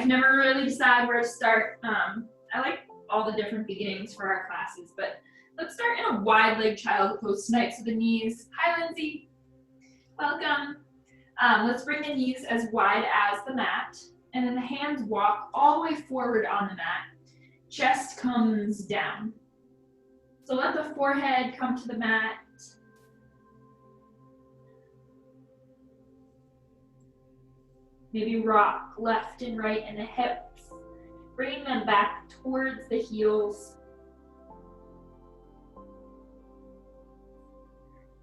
I've never really decided where to start. I like all the different beginnings for our classes, but let's start in a wide leg child pose tonight. So the knees, hi Lindsay, welcome. Let's bring the knees as wide as the mat, and then the hands walk all the way forward on the mat. Chest comes down. So let the forehead come to the mat. Maybe rock left and right in the hips, bringing them back towards the heels.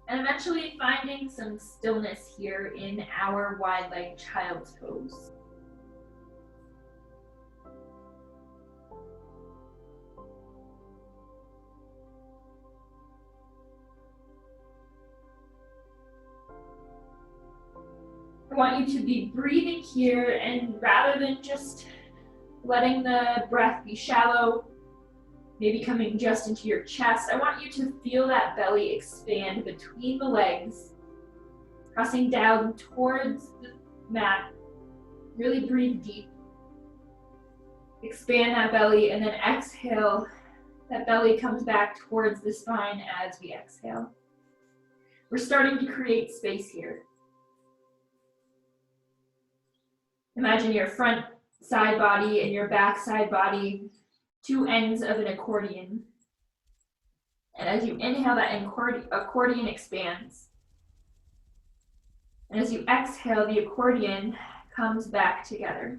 And eventually finding some stillness here in our wide leg child's pose. I want you to be breathing here, and rather than just letting the breath be shallow, maybe coming just into your chest, I want you to feel that belly expand between the legs, pressing down towards the mat. Really breathe deep. Expand that belly, and then exhale. That belly comes back towards the spine as we exhale. We're starting to create space here. Imagine your front side body and your back side body, two ends of an accordion. And as you inhale, that accordion expands. And as you exhale, the accordion comes back together.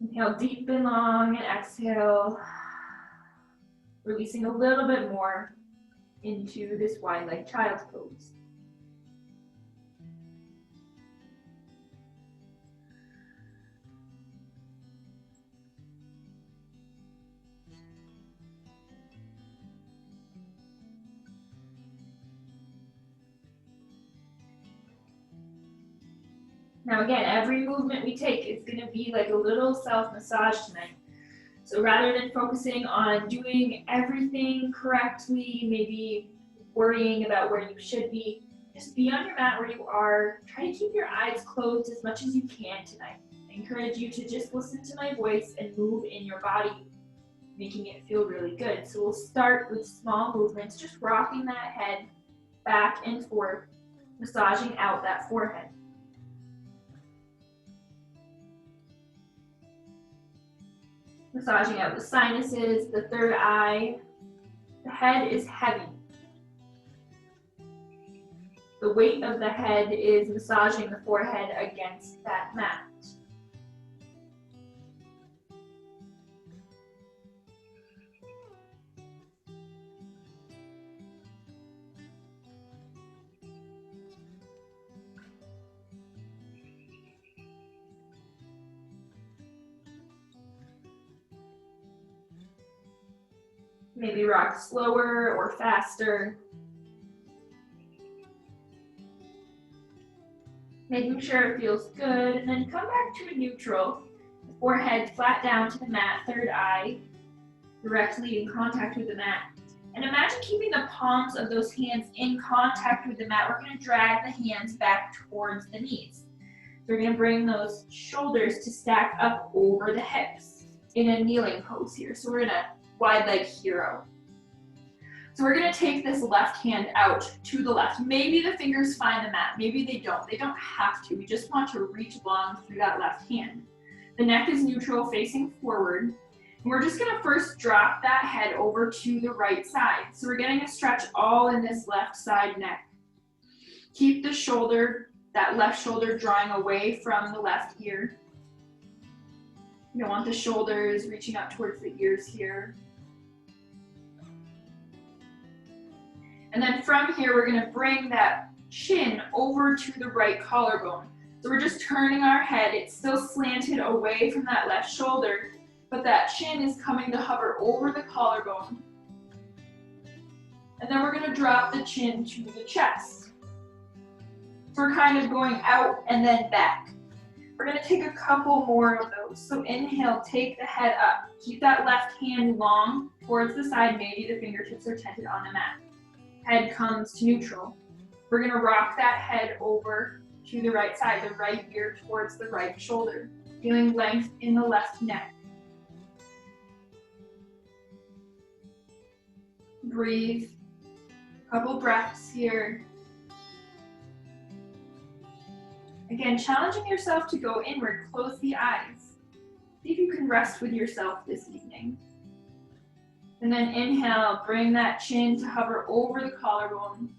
Inhale deep and long, and exhale, releasing a little bit more into this wide leg child's pose. Now again, every movement we take is going to be like a little self-massage tonight. So rather than focusing on doing everything correctly, maybe worrying about where you should be, just be on your mat where you are. Try to keep your eyes closed as much as you can tonight. I encourage you to just listen to my voice and move in your body, making it feel really good. So we'll start with small movements, just rocking that head back and forth, massaging out that forehead. Massaging out the sinuses, the third eye. The head is heavy. The weight of the head is massaging the forehead against that mat. Maybe rock slower or faster. Making sure it feels good, and then come back to a neutral. The forehead flat down to the mat, third eye directly in contact with the mat. And imagine keeping the palms of those hands in contact with the mat. We're going to drag the hands back towards the knees. So we're going to bring those shoulders to stack up over the hips in a kneeling pose here. So we're in a wide leg hero. So we're going to take this left hand out to the left. Maybe the fingers find the mat, maybe they don't. They don't have to. We just want to reach along through that left hand. The neck is neutral, facing forward. And we're just going to first drop that head over to the right side. So we're getting a stretch all in this left side neck. Keep the shoulder, that left shoulder drawing away from the left ear. You don't want the shoulders reaching up towards the ears here. And then from here, we're going to bring that chin over to the right collarbone. So we're just turning our head. It's still slanted away from that left shoulder, but that chin is coming to hover over the collarbone. And then we're going to drop the chin to the chest. So we're kind of going out and then back. We're going to take a couple more of those. So inhale, take the head up. Keep that left hand long towards the side. Maybe the fingertips are tented on the mat. Head comes to neutral. We're gonna rock that head over to the right side, the right ear towards the right shoulder, feeling length in the left neck. Breathe, a couple breaths here. Again, challenging yourself to go inward, close the eyes. See if you can rest with yourself this evening. And then inhale, bring that chin to hover over the collarbone.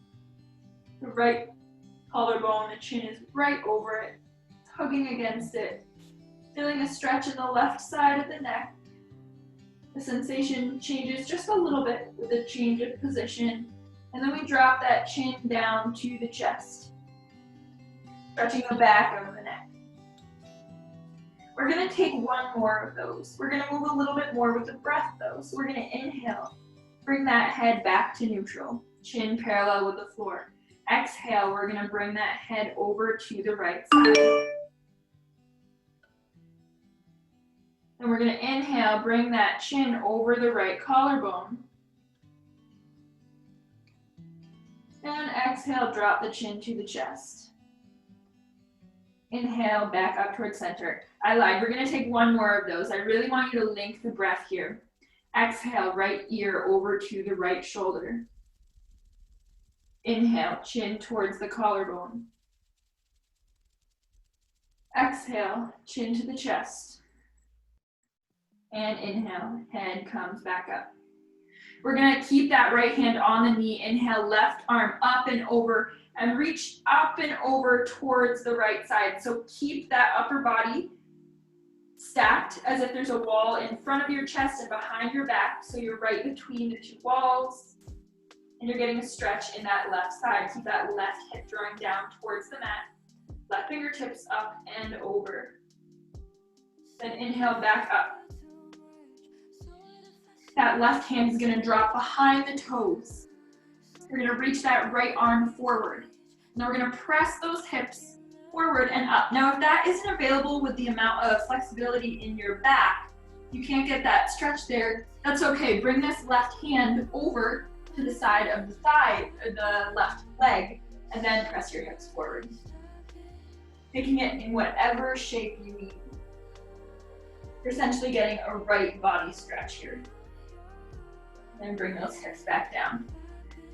The right collarbone, the chin is right over it, tugging against it. Feeling a stretch in the left side of the neck. The sensation changes just a little bit with the change of position. And then we drop that chin down to the chest, stretching the back of the neck. We're gonna take one more of those. We're gonna move a little bit more with the breath though. So we're gonna inhale, bring that head back to neutral, chin parallel with the floor. Exhale, we're gonna bring that head over to the right side. And we're gonna inhale, bring that chin over the right collarbone. And exhale, drop the chin to the chest. Inhale, back up towards center. I lied, we're gonna take one more of those. I really want you to link the breath here. Exhale, right ear over to the right shoulder. Inhale, chin towards the collarbone. Exhale, chin to the chest. And inhale, head comes back up. We're gonna keep that right hand on the knee. Inhale, left arm up and over, and reach up and over towards the right side. So keep that upper body stacked as if there's a wall in front of your chest and behind your back. So you're right between the two walls, and you're getting a stretch in that left side. Keep that left hip drawing down towards the mat. Left fingertips up and over. Then inhale, back up. That left hand is gonna drop behind the toes. You're gonna reach that right arm forward. Now we're gonna press those hips forward and up. Now if that isn't available with the amount of flexibility in your back, you can't get that stretch there, that's okay. Bring this left hand over to the side of the thigh, the left leg, and then press your hips forward. Making it in whatever shape you need. You're essentially getting a right body stretch here. And bring those hips back down.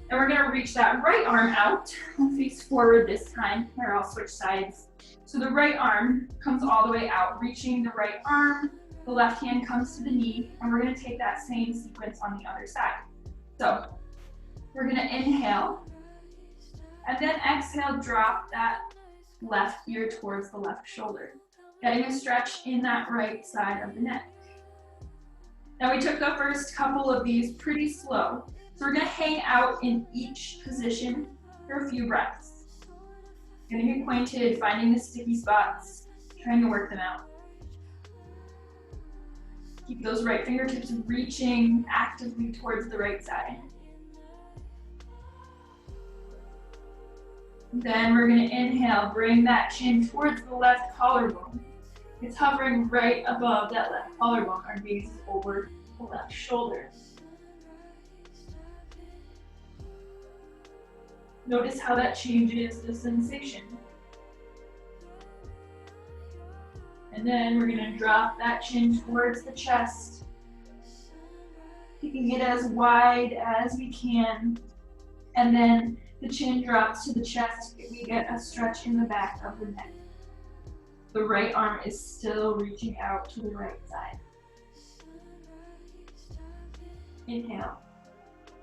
And we're gonna reach that right arm out, face forward this time, or I'll switch sides. So the right arm comes all the way out, reaching the right arm, the left hand comes to the knee, and we're gonna take that same sequence on the other side. So we're gonna inhale, and then exhale, drop that left ear towards the left shoulder, getting a stretch in that right side of the neck. Now we took the first couple of these pretty slow. So we're gonna hang out in each position for a few breaths. Getting acquainted, finding the sticky spots, trying to work them out. Keep those right fingertips reaching actively towards the right side. Then we're gonna inhale, bring that chin towards the left collarbone. It's hovering right above that left collarbone. Our gaze is over the left shoulder. Notice how that changes the sensation. And then we're gonna drop that chin towards the chest, keeping it as wide as we can. And then the chin drops to the chest, we get a stretch in the back of the neck. The right arm is still reaching out to the right side. Inhale.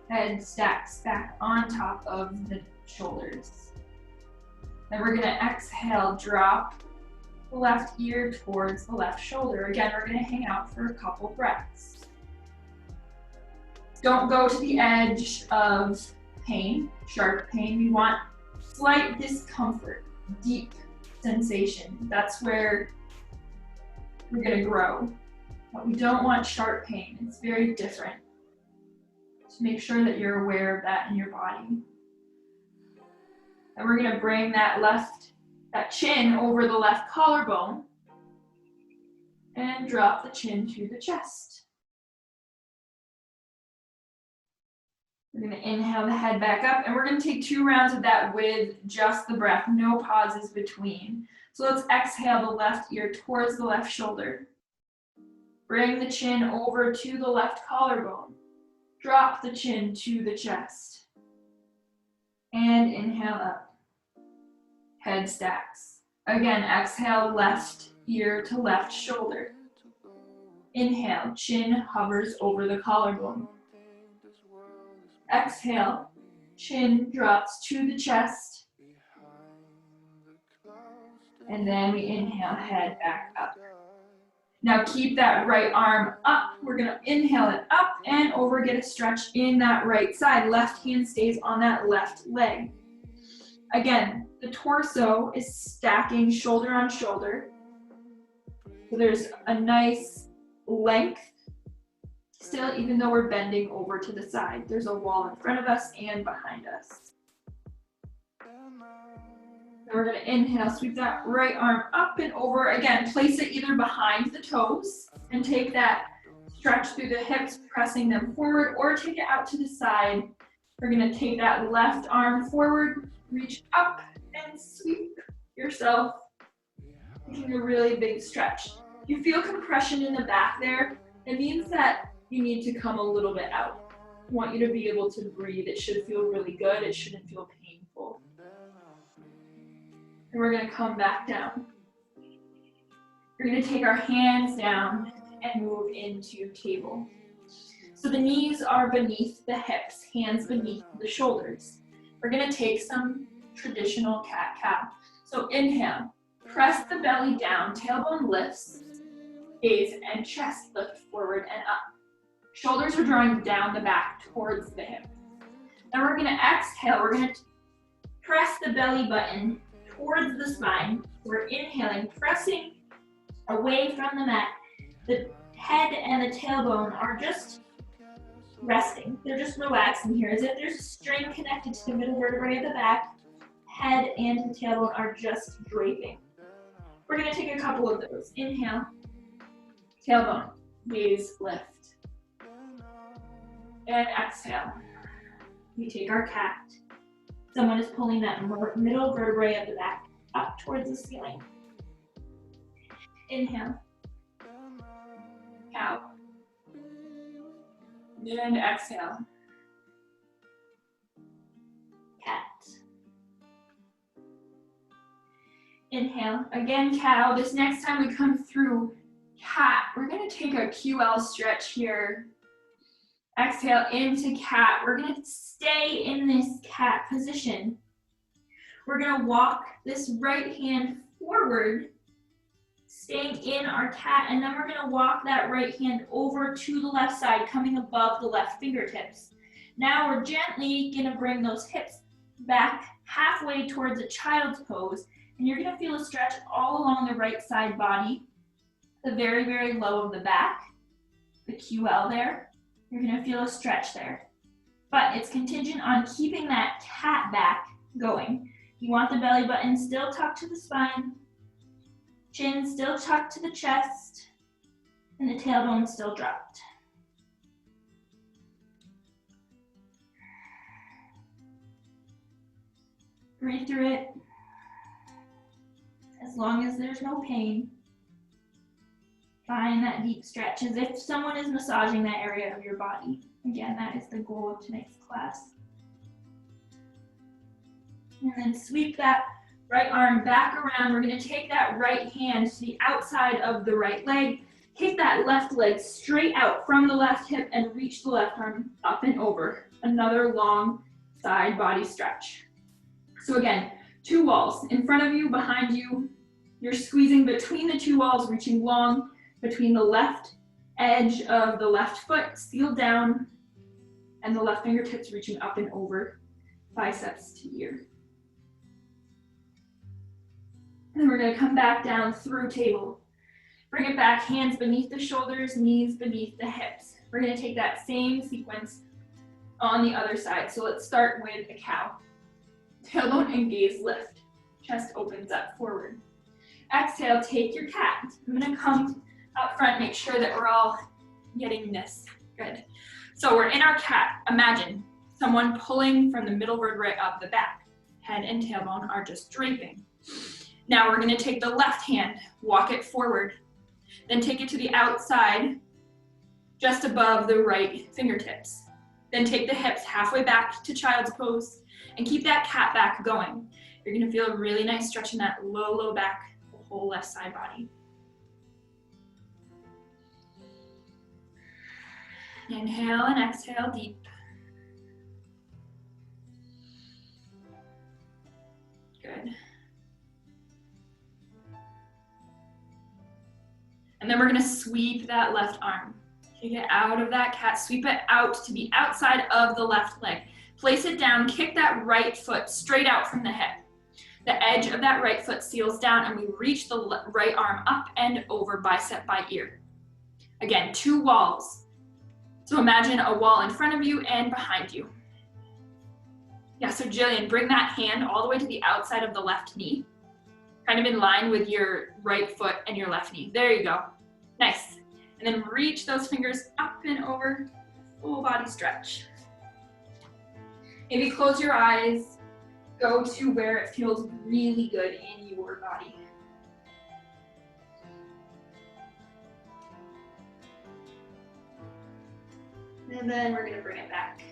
Head stacks back on top of the shoulders. Then we're gonna exhale, drop the left ear towards the left shoulder. Again, we're gonna hang out for a couple breaths. Don't go to the edge of pain, sharp pain. We want slight discomfort, deep sensation. That's where we're gonna grow. But we don't want sharp pain. It's very different. So make sure that you're aware of that in your body. And we're gonna bring that chin over the left collarbone and drop the chin to the chest. We're gonna inhale the head back up, and we're gonna take 2 rounds of that with just the breath, no pauses between. So let's exhale the left ear towards the left shoulder. Bring the chin over to the left collarbone. Drop the chin to the chest. And inhale up. Head stacks. Again, exhale left ear to left shoulder. Inhale, chin hovers over the collarbone. Exhale, chin drops to the chest. And then we inhale, head back up. Now keep that right arm up. We're gonna inhale it up and over, get a stretch in that right side. Left hand stays on that left leg. Again, the torso is stacking shoulder on shoulder. So there's a nice length still, even though we're bending over to the side. There's a wall in front of us and behind us. Then we're gonna inhale, sweep that right arm up and over. Again, place it either behind the toes and take that stretch through the hips, pressing them forward, or take it out to the side. We're gonna take that left arm forward, reach up and sweep yourself, taking a really big stretch. If you feel compression in the back there, it means that you need to come a little bit out. I want you to be able to breathe. It should feel really good. It shouldn't feel painful. And we're gonna come back down. We're gonna take our hands down and move into table. So the knees are beneath the hips, hands beneath the shoulders. We're gonna take some traditional cat-cow. So inhale, press the belly down, tailbone lifts, gaze and chest lift forward and up. Shoulders are drawing down the back towards the hip. Then we're gonna exhale, we're gonna press the belly button towards the spine. We're inhaling, pressing away from the mat. The head and the tailbone are just resting. They're just relaxing here as if there's a string connected to the middle vertebrae of the back. Head and the tailbone are just draping. We're gonna take a couple of those. Inhale, tailbone, gaze, lift. And exhale. We take our cat. Someone is pulling that middle vertebrae of the back up towards the ceiling. Inhale. Cow. And exhale. Cat. Inhale. Again, cow. This next time we come through cat, we're going to take a QL stretch here. Exhale into cat. We're going to stay in this cat position. We're going to walk this right hand forward, staying in our cat, and then we're going to walk that right hand over to the left side, coming above the left fingertips. Now we're gently going to bring those hips back halfway towards a child's pose, and you're going to feel a stretch all along the right side body, the very, very low of the back, the QL there. You're gonna feel a stretch there. But it's contingent on keeping that cat back going. You want the belly button still tucked to the spine, chin still tucked to the chest, and the tailbone still dropped. Breathe through it. As long as there's no pain. Find that deep stretch as if someone is massaging that area of your body. Again, that is the goal of tonight's class. And then sweep that right arm back around. We're going to take that right hand to the outside of the right leg. Take that left leg straight out from the left hip and reach the left arm up and over. Another long side body stretch. So again, 2 walls in front of you, behind you. You're squeezing between the 2 walls, reaching long between the left edge of the left foot, sealed down, and the left fingertips reaching up and over, biceps to ear. And then we're going to come back down through table. Bring it back, hands beneath the shoulders, knees beneath the hips. We're going to take that same sequence on the other side. So let's start with a cow. Tailbone and gaze lift. Chest opens up forward. Exhale, take your cat. I'm going to come up front, make sure that we're all getting this. Good. So we're in our cat. Imagine someone pulling from the middle vertebrae up the back. Head and tailbone are just draping. Now we're going to take the left hand, walk it forward, then take it to the outside, just above the right fingertips. Then take the hips halfway back to child's pose and keep that cat back going. You're going to feel a really nice stretch in that low back, the whole left side body. Inhale and exhale deep. Good. And then we're going to sweep that left arm. Take it out of that cat, sweep it out to be outside of the left leg. Place it down, kick that right foot straight out from the hip. The edge of that right foot seals down and we reach the right arm up and over, bicep by ear. Again, 2 walls. So imagine a wall in front of you and behind you. Yeah, so Jillian, bring that hand all the way to the outside of the left knee, kind of in line with your right foot and your left knee. There you go. Nice. And then reach those fingers up and over, full body stretch. Maybe close your eyes, go to where it feels really good in your body. And then we're gonna bring it back.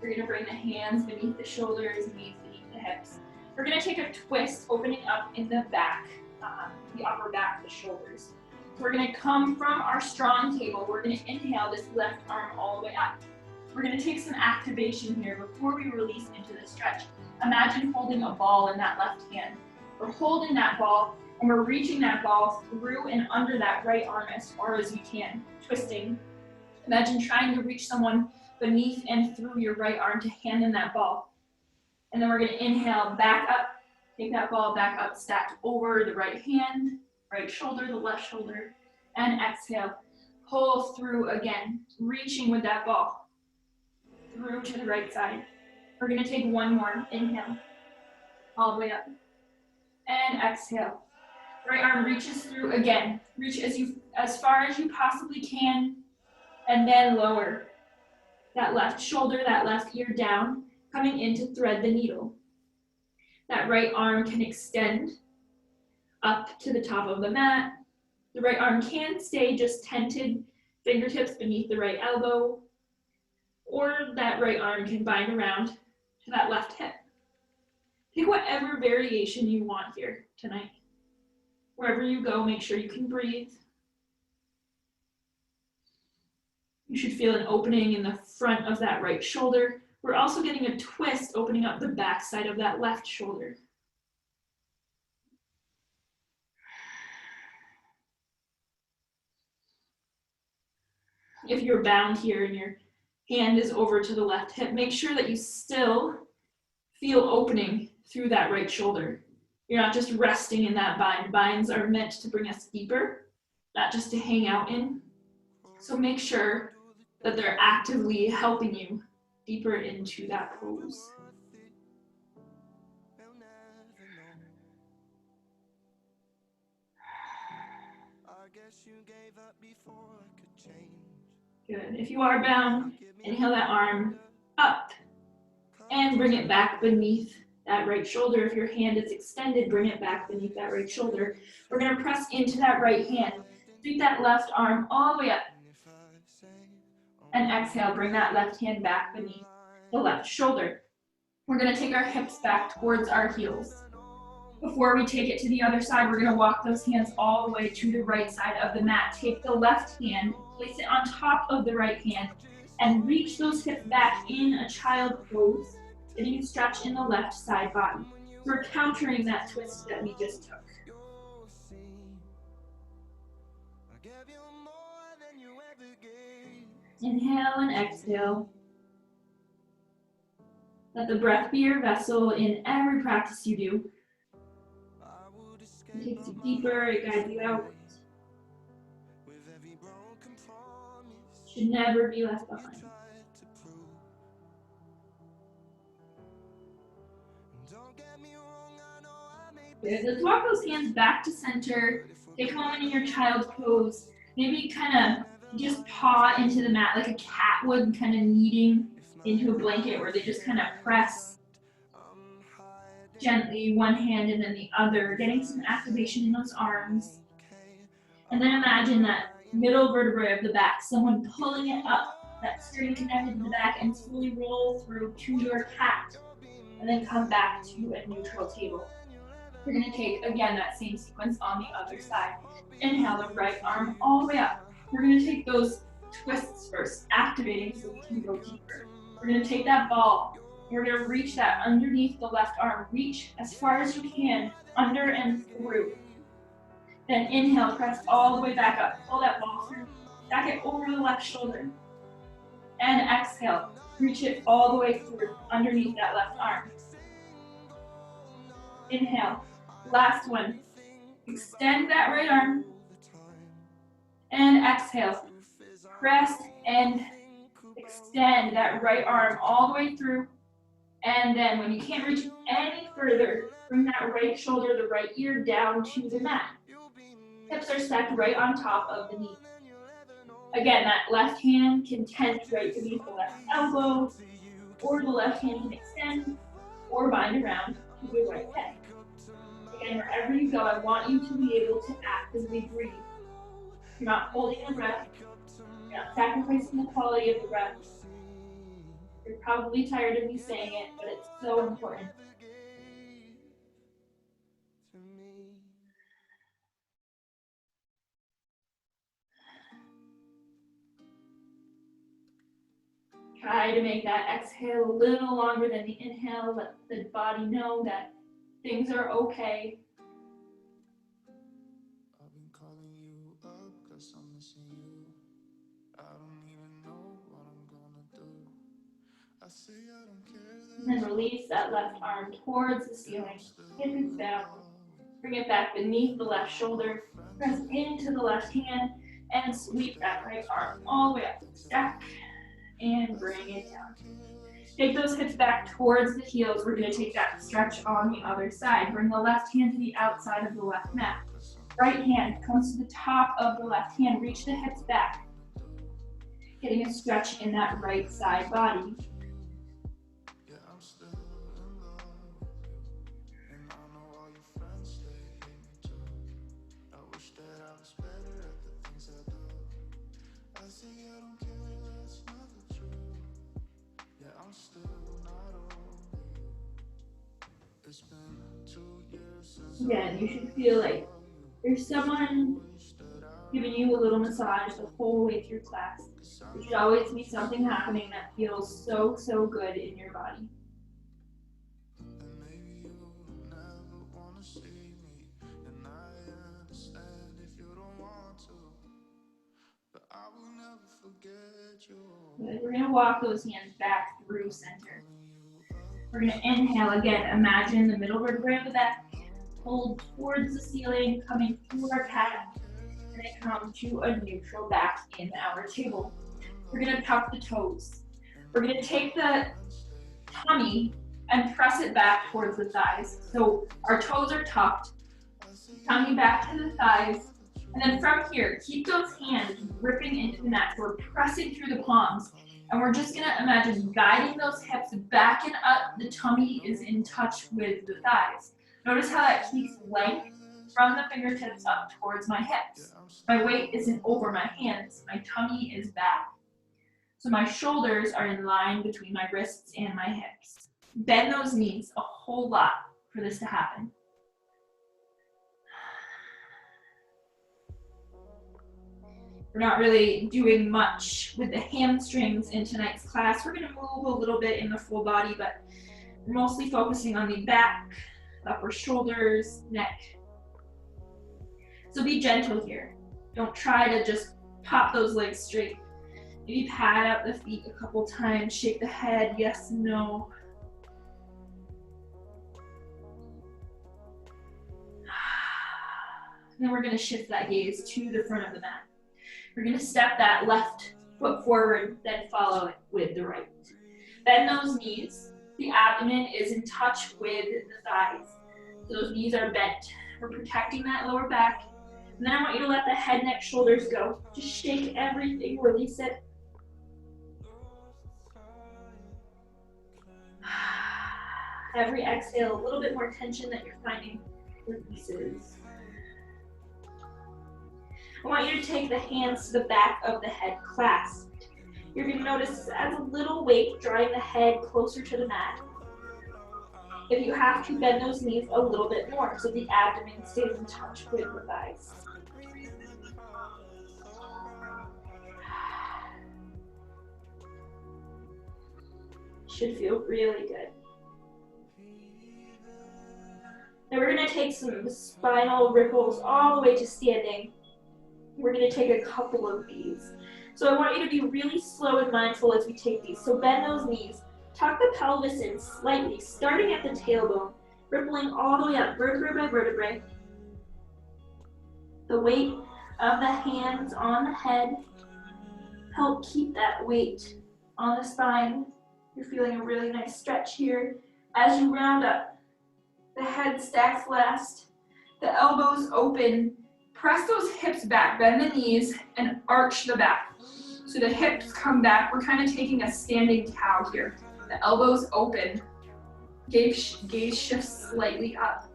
We're gonna bring the hands beneath the shoulders, knees beneath the hips. We're gonna take a twist, opening up in the back, the upper back, the shoulders. So we're gonna come from our strong table. We're gonna inhale this left arm all the way up. We're gonna take some activation here before we release into the stretch. Imagine holding a ball in that left hand. We're holding that ball and we're reaching that ball through and under that right arm as far as you can, twisting. Imagine trying to reach someone beneath and through your right arm to hand them that ball. And then we're gonna inhale back up, take that ball back up, stacked over the right hand, right shoulder, the left shoulder, and exhale. Pull through again, reaching with that ball through to the right side. We're gonna take one more, inhale, all the way up, and exhale. Right arm reaches through again. Reach as far as you possibly can, and then lower. That left shoulder, that left ear down, coming in to thread the needle. That right arm can extend up to the top of the mat. The right arm can stay just tented, fingertips beneath the right elbow, or that right arm can bind around to that left hip. Pick whatever variation you want here tonight. Wherever you go, make sure you can breathe. You should feel an opening in the front of that right shoulder. We're also getting a twist, opening up the back side of that left shoulder. If you're bound here and your hand is over to the left hip, make sure that you still feel opening through that right shoulder. You're not just resting in that bind. Binds are meant to bring us deeper, not just to hang out in. So make sure that they're actively helping you deeper into that pose. Good. If you are bound, inhale that arm up and bring it back beneath that right shoulder. If your hand is extended, bring it back beneath that right shoulder. We're going to press into that right hand. Sweep that left arm all the way up. And exhale, bring that left hand back beneath the left shoulder. We're going to take our hips back towards our heels. Before we take it to the other side, we're going to walk those hands all the way to the right side of the mat. Take the left hand, place it on top of the right hand, and reach those hips back in a child pose, getting a stretch in the left side body. We're countering that twist that we just took. Inhale and exhale. Let the breath be your vessel in every practice you do. It takes you deeper, it guides you out. Should never be left behind. Good. Let's walk those hands back to center. Take a moment in your child's pose. Maybe kind of just paw into the mat like a cat would, kind of kneading into a blanket where they just kind of press gently one hand and then the other, getting some activation in those arms. And then imagine that middle vertebrae of the back, someone pulling it up, that string connected to the back, and slowly roll through to your cat. And then come back to a neutral table. We're going to take, again, that same sequence on the other side. Inhale the right arm all the way up. We're going to take those twists first, activating so we can go deeper. We're going to take that ball. We're going to reach that underneath the left arm. Reach as far as you can, under and through. Then inhale, press all the way back up. Pull that ball through. Stack it over the left shoulder. And exhale. Reach it all the way through, underneath that left arm. Inhale. Last one. Extend that right arm. And exhale. Press and extend that right arm all the way through. And then when you can't reach any further, bring that right shoulder, the right ear down to the mat. Hips are stacked right on top of the knee. Again, that left hand can tent right beneath the left elbow, or the left hand can extend or bind around to your right hip. Again, wherever you go, I want you to be able to actively breathe. You're not holding the breath. You're not sacrificing the quality of the breath. You're probably tired of me saying it, but it's so important. Try to make that exhale a little longer than the inhale. Let the body know that things are okay. I've been calling you up 'cause I'm missing you. I don't even know what I'm gonna do. I say I don't care. And then release that left arm towards the ceiling. Hip is down. Bring it back beneath the left shoulder. Press into the left hand and sweep that right arm all the way up. Stack and bring it down. Take those hips back towards the heels. We're going to take that stretch on the other side. Bring the left hand to the outside of the left mat. Right hand comes to the top of the left hand. Reach the hips back. Getting a stretch in that right side body. Yeah, I'm still in love with you. And I know all your friends, they hate me too. I wish that I was better at the things I do. I say I don't care, that's not the truth. Yeah, I'm still not over you. It's been 2 years since Again, you should feel like there's someone giving you a little massage the whole way through class. There should always be something happening that feels so, so good in your body. And maybe you never wanna see me, and I understand if you don't want to, but I will never forget you. Good. We're going to walk those hands back through center. We're going to inhale again. Imagine the middle vertebrae of the back pulled towards the ceiling, coming through our cat, and then come to a neutral back in our table. We're going to tuck the toes. We're going to take the tummy and press it back towards the thighs. So our toes are tucked, tummy back to the thighs, and then from here, keep those hands gripping into the mat. So we're pressing through the palms, and we're just gonna imagine guiding those hips back and up. The tummy is in touch with the thighs. Notice how that keeps length from the fingertips up towards my hips. My weight isn't over my hands, my tummy is back. So my shoulders are in line between my wrists and my hips. Bend those knees a whole lot for this to happen. We're not really doing much with the hamstrings in tonight's class. We're going to move a little bit in the full body, but we're mostly focusing on the back, upper shoulders, neck. So be gentle here. Don't try to just pop those legs straight. Maybe pat out the feet a couple times, shake the head, yes, no. Then we're going to shift that gaze to the front of the mat. We're going to step that left foot forward, then follow it with the right. Bend those knees. The abdomen is in touch with the thighs. So those knees are bent. We're protecting that lower back. And then I want you to let the head, neck, shoulders go. Just shake everything, release it. Every exhale, a little bit more tension that you're finding releases. I want you to take the hands to the back of the head clasped. You're going to notice this adds a little weight, drawing the head closer to the mat. If you have to, bend those knees a little bit more so the abdomen stays in touch with the thighs. Should feel really good. Now we're going to take some spinal ripples all the way to standing. We're going to take a couple of these. So I want you to be really slow and mindful as we take these. So bend those knees. Tuck the pelvis in slightly, starting at the tailbone, rippling all the way up, vertebrae by vertebrae. The weight of the hands on the head help keep that weight on the spine. You're feeling a really nice stretch here. As you round up, the head stacks last, the elbows open. Press those hips back, bend the knees, and arch the back. So the hips come back. We're kind of taking a standing cow here. The elbows open, gaze shifts slightly up.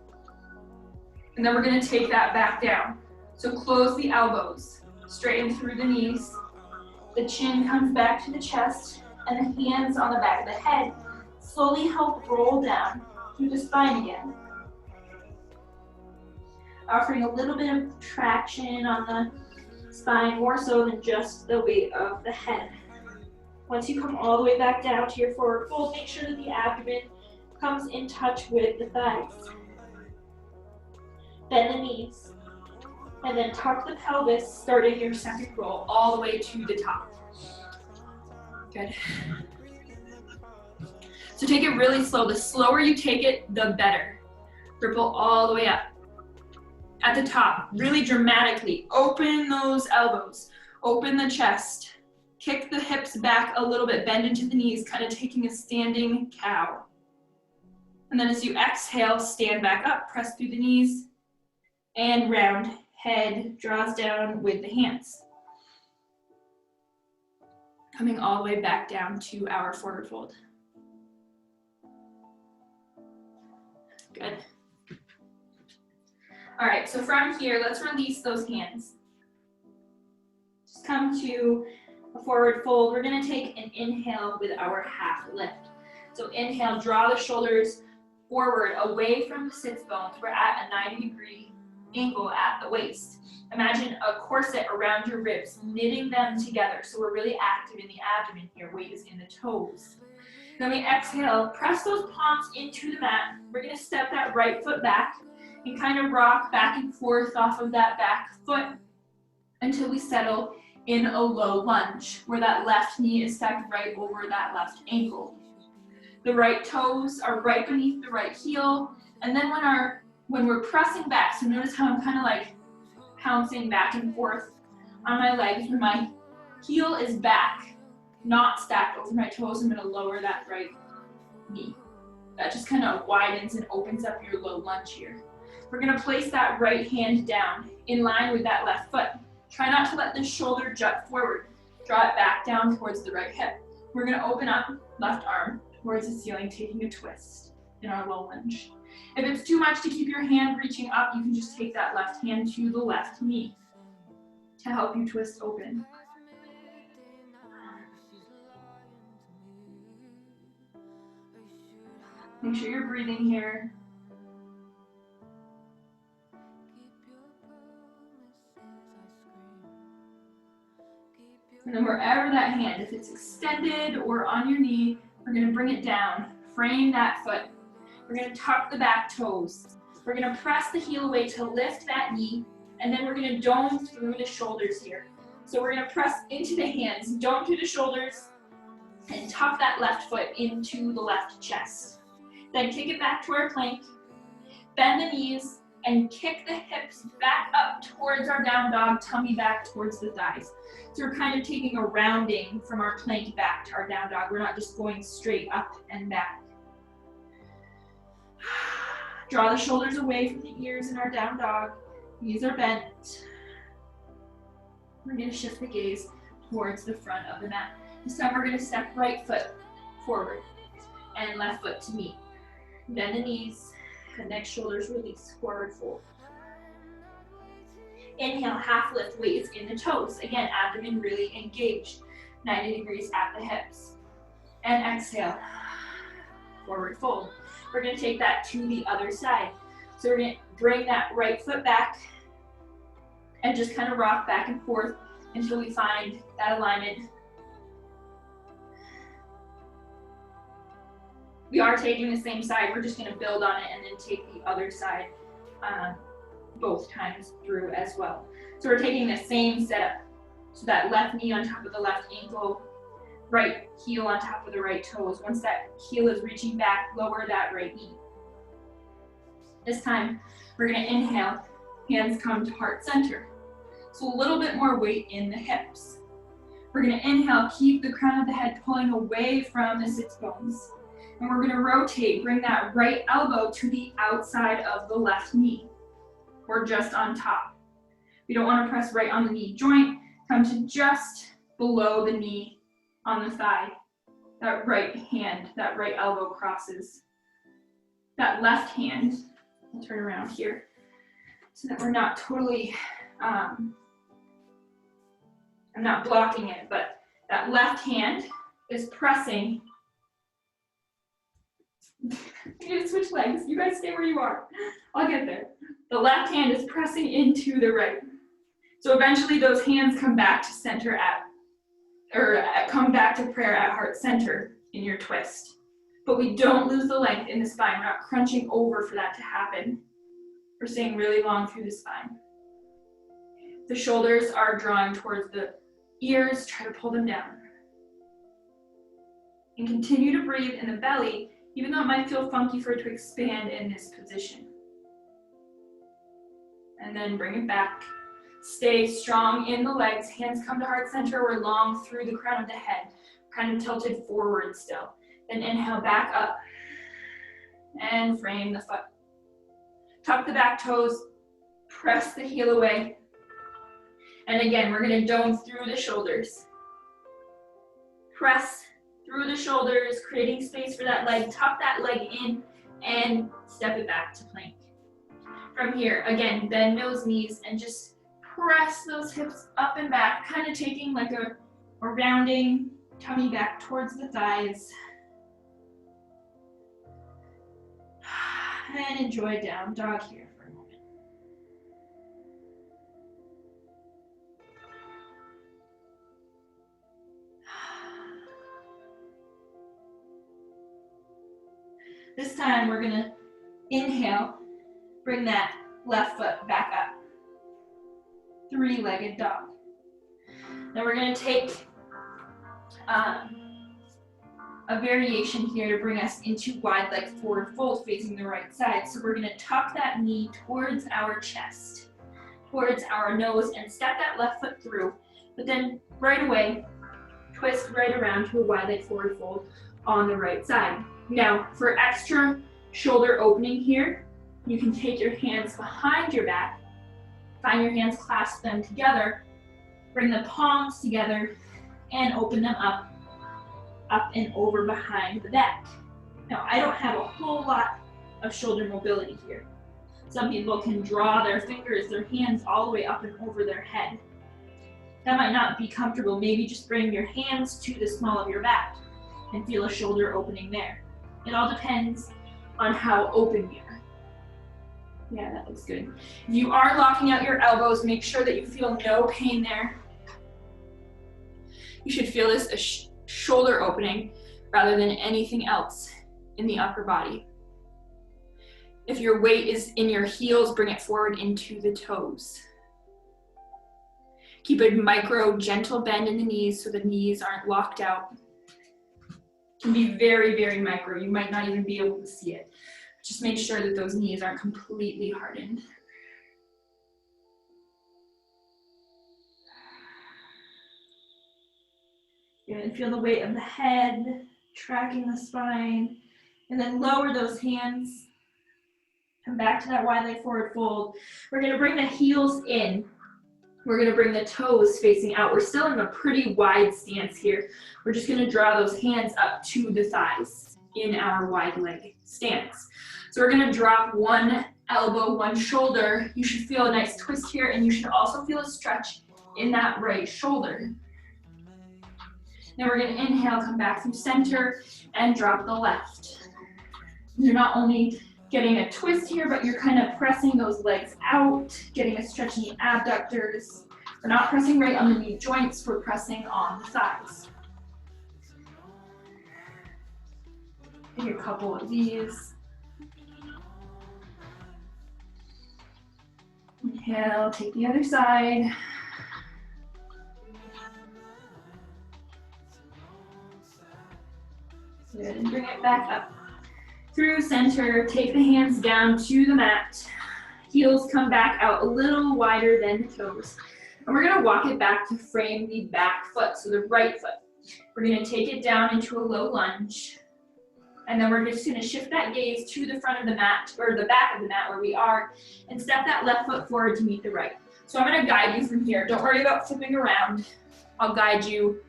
And then we're going to take that back down. So close the elbows, straighten through the knees. The chin comes back to the chest, and the hands on the back of the head slowly help roll down through the spine again. Offering a little bit of traction on the spine, more so than just the weight of the head. Once you come all the way back down to your forward fold, make sure that the abdomen comes in touch with the thighs. Bend the knees, and then tuck the pelvis, starting your second roll all the way to the top. Good. So take it really slow. The slower you take it, the better. Ripple all the way up. At the top, really dramatically, open those elbows, open the chest. Kick the hips back a little bit, bend into the knees, kind of taking a standing cow. And then as you exhale, stand back up, press through the knees, and round. Head draws down with the hands. Coming all the way back down to our forward fold. Good. All right, so from here, let's release those hands. Just come to a forward fold. We're gonna take an inhale with our half lift. So inhale, draw the shoulders forward away from the sits bones. We're at a 90-degree angle at the waist. Imagine a corset around your ribs, knitting them together. So we're really active in the abdomen here. Weight is in the toes. Then we exhale, press those palms into the mat. We're gonna step that right foot back and kind of rock back and forth off of that back foot until we settle in a low lunge, where that left knee is stacked right over that left ankle. The right toes are right beneath the right heel, and then when we're pressing back, so notice how I'm kind of like pouncing back and forth on my legs. When my heel is back, not stacked over my toes, I'm gonna lower that right knee. That just kind of widens and opens up your low lunge here. We're gonna place that right hand down in line with that left foot. Try not to let the shoulder jut forward. Draw it back down towards the right hip. We're gonna open up left arm towards the ceiling, taking a twist in our low lunge. If it's too much to keep your hand reaching up, you can just take that left hand to the left knee to help you twist open. Make sure you're breathing here. And then wherever that hand, if it's extended or on your knee, we're gonna bring it down, frame that foot. We're gonna tuck the back toes. We're gonna press the heel away to lift that knee, and then we're gonna dome through the shoulders here. So we're gonna press into the hands, dome through the shoulders, and tuck that left foot into the left chest. Then kick it back to our plank, bend the knees, and kick the hips back up towards our down dog, tummy back towards the thighs. So we're kind of taking a rounding from our plank back to our down dog. We're not just going straight up and back. Draw the shoulders away from the ears in our down dog. Knees are bent. We're gonna shift the gaze towards the front of the mat. This time we're gonna step right foot forward. and left foot to meet. Bend the knees, connect shoulders, release, forward fold. Inhale, half lift, weight is in the toes. Again, abdomen really engaged, 90 degrees at the hips. And exhale, forward fold. We're gonna take that to the other side. So we're gonna bring that right foot back and just kind of rock back and forth until we find that alignment. We are taking the same side, we're just gonna build on it and then take the other side both times through as well. So we're taking the same setup. So that left knee on top of the left ankle, right heel on top of the right toes. Once that heel is reaching back, lower that right knee. This time, we're gonna inhale, hands come to heart center. So a little bit more weight in the hips. We're gonna inhale, keep the crown of the head pulling away from the sits bones. And we're gonna rotate, bring that right elbow to the outside of the left knee, or just on top. We don't wanna press right on the knee joint, come to just below the knee on the thigh. That right hand, that right elbow crosses. That left hand, I'll turn around here, so that we're not totally, I'm not blocking it, but that left hand is pressing. I need to switch legs. You guys stay where you are. I'll get there. The left hand is pressing into the right. So eventually those hands come back to center come back to prayer at heart center in your twist. But we don't lose the length in the spine. We're not crunching over for that to happen. We're staying really long through the spine. The shoulders are drawing towards the ears. Try to pull them down. And continue to breathe in the belly, even though it might feel funky for it to expand in this position. And then bring it back. Stay strong in the legs. Hands come to heart center. We're long through the crown of the head. Kind of tilted forward still. Then inhale back up. And frame the foot. Tuck the back toes. Press the heel away. And again, we're gonna dome through the shoulders. Press through the shoulders, creating space for that leg. Tuck that leg in and step it back to plank. From here, again, bend those knees and just press those hips up and back, kind of taking like a rounding tummy back towards the thighs. And enjoy down dog here for a moment. This time we're gonna inhale, bring that left foot back up. Three-legged dog. Then we're gonna take a variation here to bring us into wide leg forward fold facing the right side. So we're gonna tuck that knee towards our chest, towards our nose, and step that left foot through. But then right away, twist right around to a wide leg forward fold on the right side. Now, for extra shoulder opening here, you can take your hands behind your back, find your hands, clasp them together, bring the palms together, and open them up and over behind the back. Now, I don't have a whole lot of shoulder mobility here. Some people can draw their fingers, their hands all the way up and over their head. That might not be comfortable. Maybe just bring your hands to the small of your back and feel a shoulder opening there. It all depends on how open you are. Yeah, that looks good. If you are locking out your elbows, make sure that you feel no pain there. You should feel this as shoulder opening rather than anything else in the upper body. If your weight is in your heels, bring it forward into the toes. Keep a micro, gentle bend in the knees so the knees aren't locked out. It can be very, very micro. You might not even be able to see it. Just make sure that those knees aren't completely hardened. Good. Feel the weight of the head, tracking the spine, and then lower those hands. Come back to that wide leg forward fold. We're gonna bring the heels in. We're gonna bring the toes facing out. We're still in a pretty wide stance here. We're just gonna draw those hands up to the thighs. in our wide leg stance. So we're gonna drop one elbow, one shoulder. You should feel a nice twist here, and you should also feel a stretch in that right shoulder. Then we're gonna inhale, come back through center, and drop the left. You're not only getting a twist here, but you're kind of pressing those legs out, getting a stretch in the abductors. We're not pressing right on the knee joints, we're pressing on the thighs. Take a couple of these. Inhale, take the other side. Good, and bring it back up through center. Take the hands down to the mat. Heels come back out a little wider than the toes. And we're gonna walk it back to frame the back foot, so the right foot. We're gonna take it down into a low lunge. And then we're just gonna shift that gaze to the front of the mat, or the back of the mat where we are, and step that left foot forward to meet the right. So I'm gonna guide you from here. Don't worry about flipping around. I'll guide you.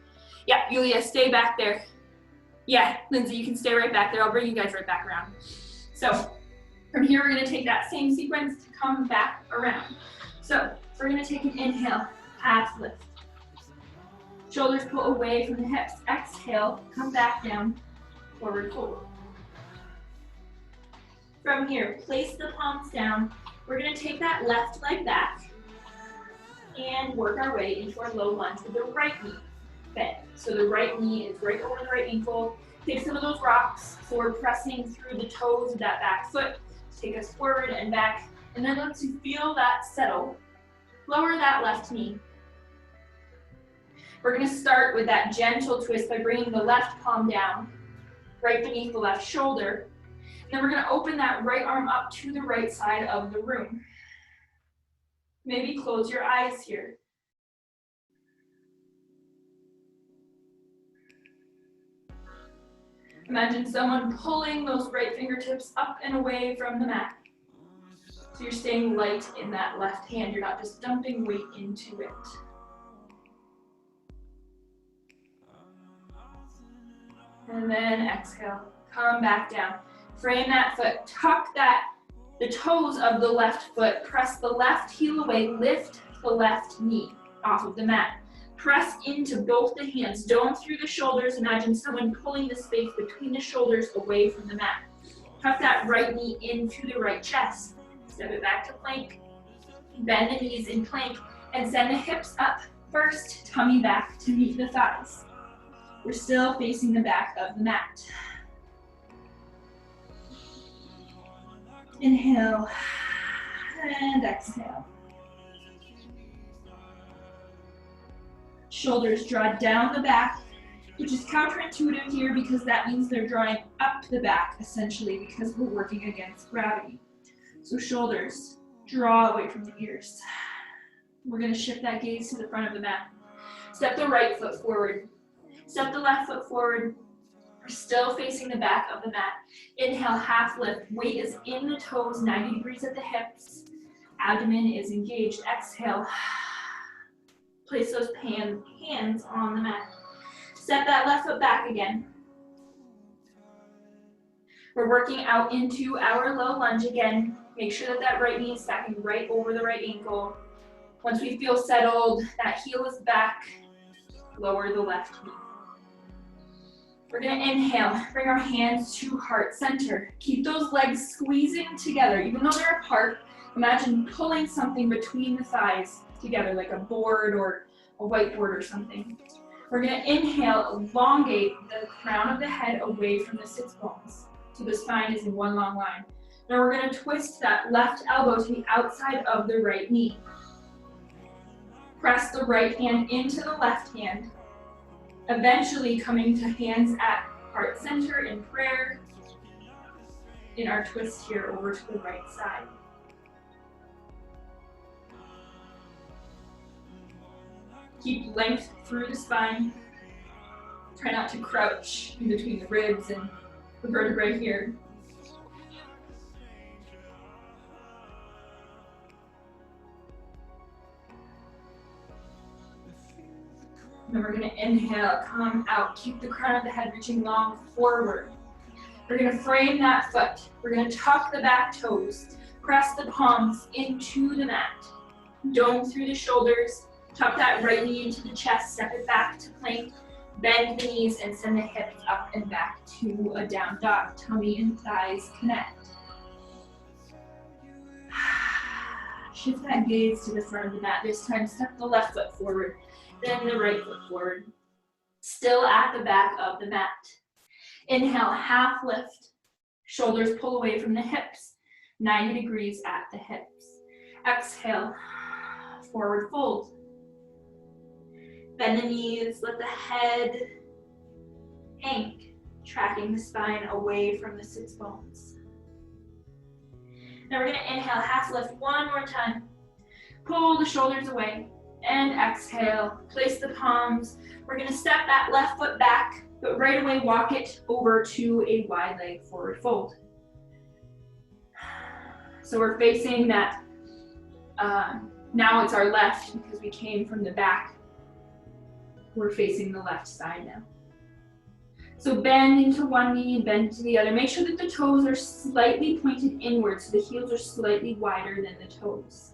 Yeah, Yulia, stay back there. Yeah, Lindsay, you can stay right back there. I'll bring you guys right back around. So from here, we're gonna take that same sequence to come back around. So we're gonna take an inhale, half lift. Shoulders pull away from the hips. Exhale, come back down, forward fold. From here, place the palms down. We're gonna take that left leg back and work our way into our low lunge with the right knee bent. So the right knee is right over the right ankle. Take some of those rocks, so we're pressing through the toes of that back foot. Take us forward and back. And then once you feel that settle, lower that left knee. We're gonna start with that gentle twist by bringing the left palm down, right beneath the left shoulder. Then we're gonna open that right arm up to the right side of the room. Maybe close your eyes here. Imagine someone pulling those right fingertips up and away from the mat. So you're staying light in that left hand. You're not just dumping weight into it. And then exhale, come back down. Frame that foot, tuck the toes of the left foot, press the left heel away, lift the left knee off of the mat. Press into both the hands, dome through the shoulders. Imagine someone pulling the space between the shoulders away from the mat. Tuck that right knee into the right chest. Step it back to plank. Bend the knees in plank and send the hips up first, tummy back to meet the thighs. We're still facing the back of the mat. Inhale and exhale. Shoulders draw down the back, which is counterintuitive here because that means they're drawing up the back essentially because we're working against gravity. So shoulders draw away from the ears. We're going to shift that gaze to the front of the mat. Step the right foot forward. Step the left foot forward. We're still facing the back of the mat. Inhale, half lift. Weight is in the toes, 90 degrees at the hips. Abdomen is engaged. Exhale. Place those hands on the mat. Step that left foot back again. We're working out into our low lunge again. Make sure that that right knee is stacking right over the right ankle. Once we feel settled, that heel is back, lower the left knee. We're gonna inhale, bring our hands to heart center. Keep those legs squeezing together. Even though they're apart, imagine pulling something between the thighs together, like a board or a whiteboard or something. We're gonna inhale, elongate the crown of the head away from the sits bones. So the spine is in one long line. Now we're gonna twist that left elbow to the outside of the right knee. Press the right hand into the left hand, eventually coming to hands at heart center in prayer in our twist here over to the right side. Keep length through the spine. Try not to crouch in between the ribs and the vertebrae here. Then we're going to inhale, come out, keep the crown of the head reaching long forward. We're gonna frame that foot. We're gonna tuck the back toes, press the palms into the mat. Dome through the shoulders, tuck that right knee into the chest, step it back to plank, bend the knees and send the hips up and back to a down dog. Tummy and thighs connect. Shift that gaze to the front of the mat. This time, step the left foot forward, then the right foot forward. Still at the back of the mat. Inhale, half lift. Shoulders pull away from the hips. 90 degrees at the hips. Exhale, forward fold. Bend the knees, let the head hang, tracking the spine away from the sits bones. Now we're gonna inhale, half lift one more time. Pull the shoulders away and exhale. Place the palms. We're gonna step that left foot back, but right away walk it over to a wide leg forward fold. So we're facing that, now it's our left because we came from the back. We're facing the left side now. So bend into one knee and bend to the other. Make sure that the toes are slightly pointed inward so the heels are slightly wider than the toes.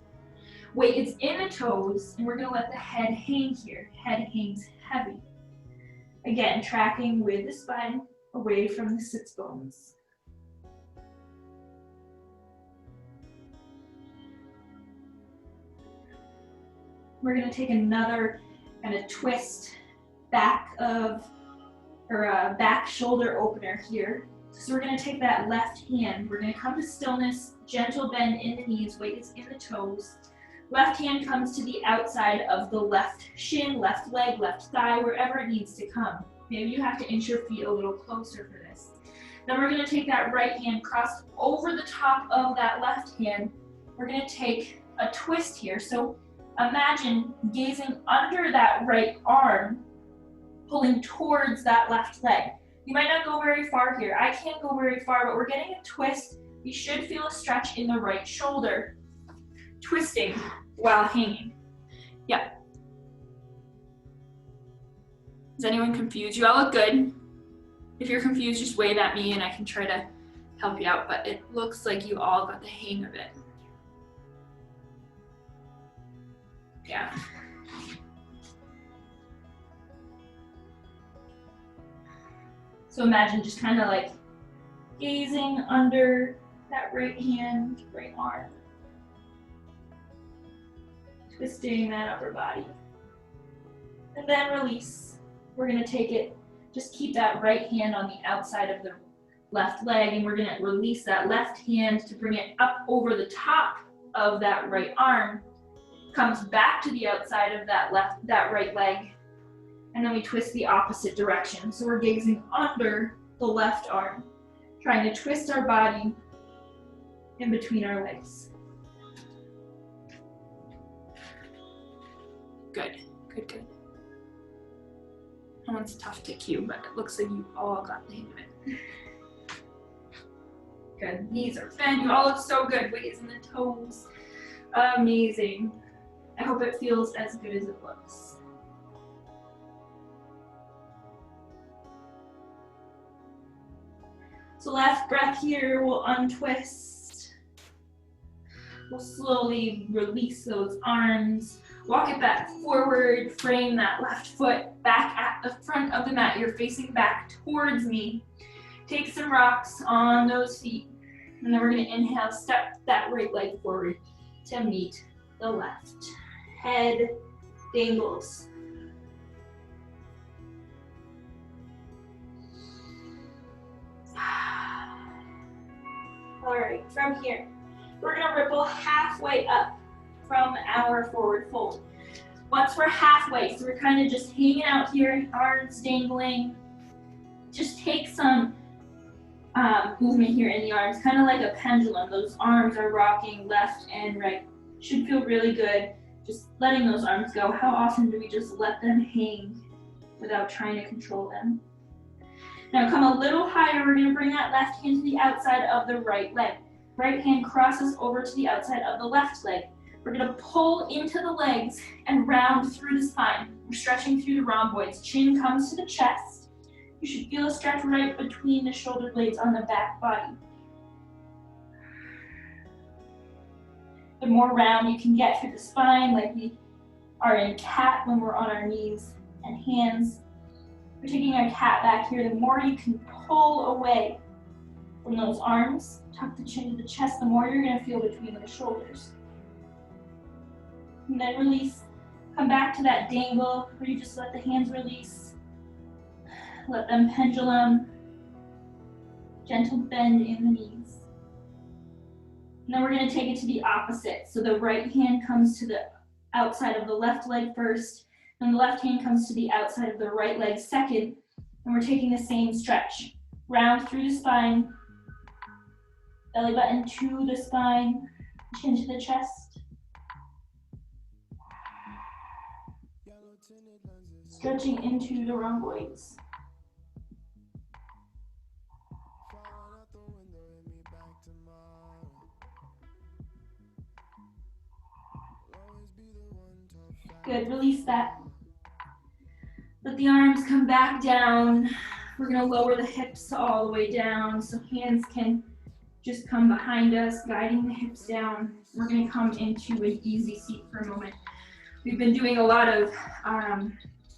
Weight is in the toes and we're gonna let the head hang here. Head hangs heavy. Again, tracking with the spine away from the sits bones. We're gonna take another kind of twist back shoulder opener here. So we're gonna take that left hand, we're gonna come to stillness, gentle bend in the knees, weight is in the toes. Left hand comes to the outside of the left shin, left leg, left thigh, wherever it needs to come. Maybe you have to inch your feet a little closer for this. Then we're gonna take that right hand, cross over the top of that left hand. We're gonna take a twist here. So imagine gazing under that right arm, pulling towards that left leg. You might not go very far here. I can't go very far, but we're getting a twist. You should feel a stretch in the right shoulder. Twisting while hanging. Yeah. Is anyone confused? You all look good. If you're confused, just wave at me and I can try to help you out, but it looks like you all got the hang of it. Yeah. So imagine just kind of like gazing under that right hand, right arm. Twisting that upper body. And then release. We're gonna take it, just keep that right hand on the outside of the left leg and we're gonna release that left hand to bring it up over the top of that right arm. Comes back to the outside of that right leg. And then we twist the opposite direction. So we're gazing under the left arm, trying to twist our body in between our legs. Good, good, good. That one's tough to cue, but it looks like you all got the hang of it. Good, knees are bent, you all look so good. Weight is in the toes. Amazing. I hope it feels as good as it looks. So last breath here, we'll untwist. We'll slowly release those arms. Walk it back forward, frame that left foot back at the front of the mat. You're facing back towards me. Take some rocks on those feet. And then we're gonna inhale, step that right leg forward to meet the left. Head dangles. All right, from here, we're gonna ripple halfway up from our forward fold. Once we're halfway, so we're kind of just hanging out here, arms dangling. Just take some movement here in the arms, kind of like a pendulum. Those arms are rocking left and right. Should feel really good. Just letting those arms go. How often do we just let them hang without trying to control them? Now come a little higher. We're gonna bring that left hand to the outside of the right leg. Right hand crosses over to the outside of the left leg. We're gonna pull into the legs and round through the spine. We're stretching through the rhomboids. Chin comes to the chest. You should feel a stretch right between the shoulder blades on the back body. The more round you can get through the spine, like we are in cat when we're on our knees and hands. We're taking our cat back here. The more you can pull away from those arms, tuck the chin to the chest, the more you're going to feel between the shoulders. And then release. Come back to that dangle where you just let the hands release. Let them pendulum. Gentle bend in the knees. And then we're going to take it to the opposite. So the right hand comes to the outside of the left leg first, and the left hand comes to the outside of the right leg second, and we're taking the same stretch. Round through the spine, belly button to the spine, chin to the chest. Stretching into the rhomboids. Good, release that. Let the arms come back down. We're gonna lower the hips all the way down so hands can just come behind us, guiding the hips down. We're gonna come into an easy seat for a moment. We've been doing a lot of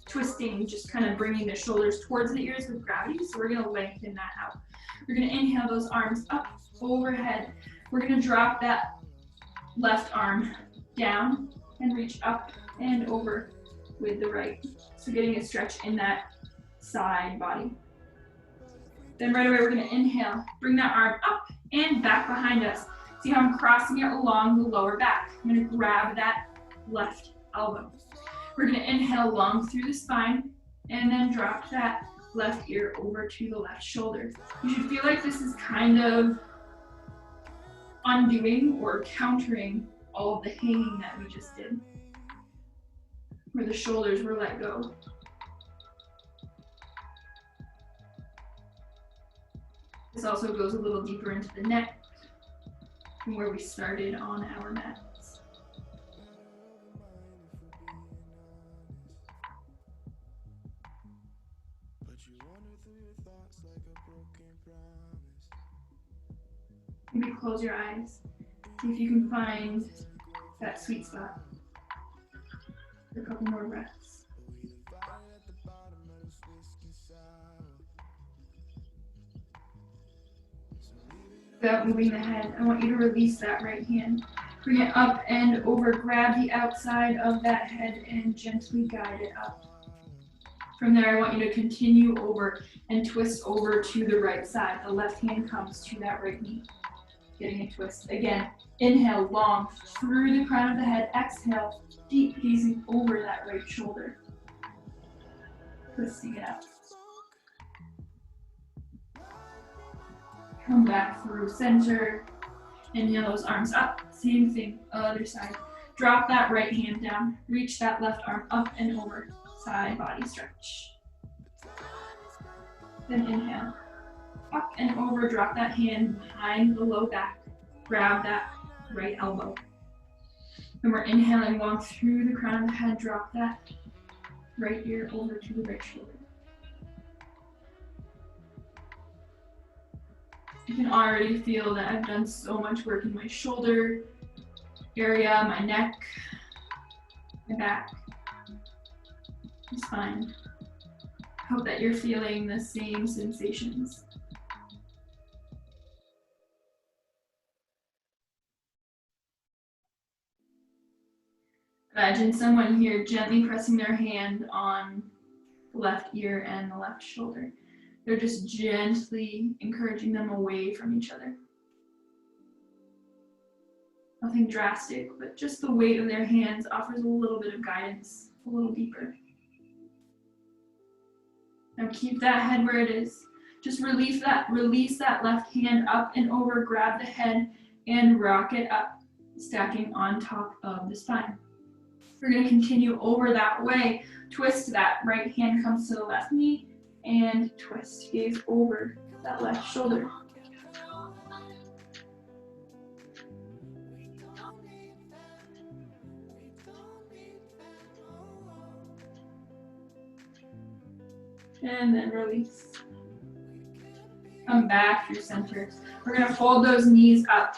twisting, just kind of bringing the shoulders towards the ears with gravity, so we're gonna lengthen that out. We're gonna inhale those arms up, overhead. We're gonna drop that left arm down and reach up and over with the right. So getting a stretch in that side body. Then right away we're gonna inhale, bring that arm up and back behind us. See how I'm crossing it along the lower back. I'm gonna grab that left elbow. We're gonna inhale long through the spine and then drop that left ear over to the left shoulder. You should feel like this is kind of undoing or countering all of the hanging that we just did, where the shoulders were let go. This also goes a little deeper into the neck from where we started on our mats. Maybe close your eyes. See if you can find that sweet spot. A couple more breaths. Without moving the head, I want you to release that right hand. Bring it up and over, grab the outside of that head and gently guide it up. From there, I want you to continue over and twist over to the right side. The left hand comes to that right knee. Getting a twist. Again, inhale long through the crown of the head. Exhale, deep gazing over that right shoulder. Twisting it out. Come back through center. Inhale those arms up. Same thing, other side. Drop that right hand down. Reach that left arm up and over. Side body stretch. Then inhale. Up and over, drop that hand behind the low back. Grab that right elbow. And we're inhaling, walk through the crown of the head, drop that right ear over to the right shoulder. You can already feel that I've done so much work in my shoulder area, my neck, my back, my spine. Hope that you're feeling the same sensations. Imagine someone here gently pressing their hand on the left ear and the left shoulder. They're just gently encouraging them away from each other. Nothing drastic, but just the weight of their hands offers a little bit of guidance, a little deeper. Now keep that head where it is. Just release that left hand up and over, grab the head and rock it up, stacking on top of the spine. We're going to continue over that way. Twist that right hand comes to the left knee and twist. Gaze over that left shoulder. And then release. Come back through center. We're gonna fold those knees up.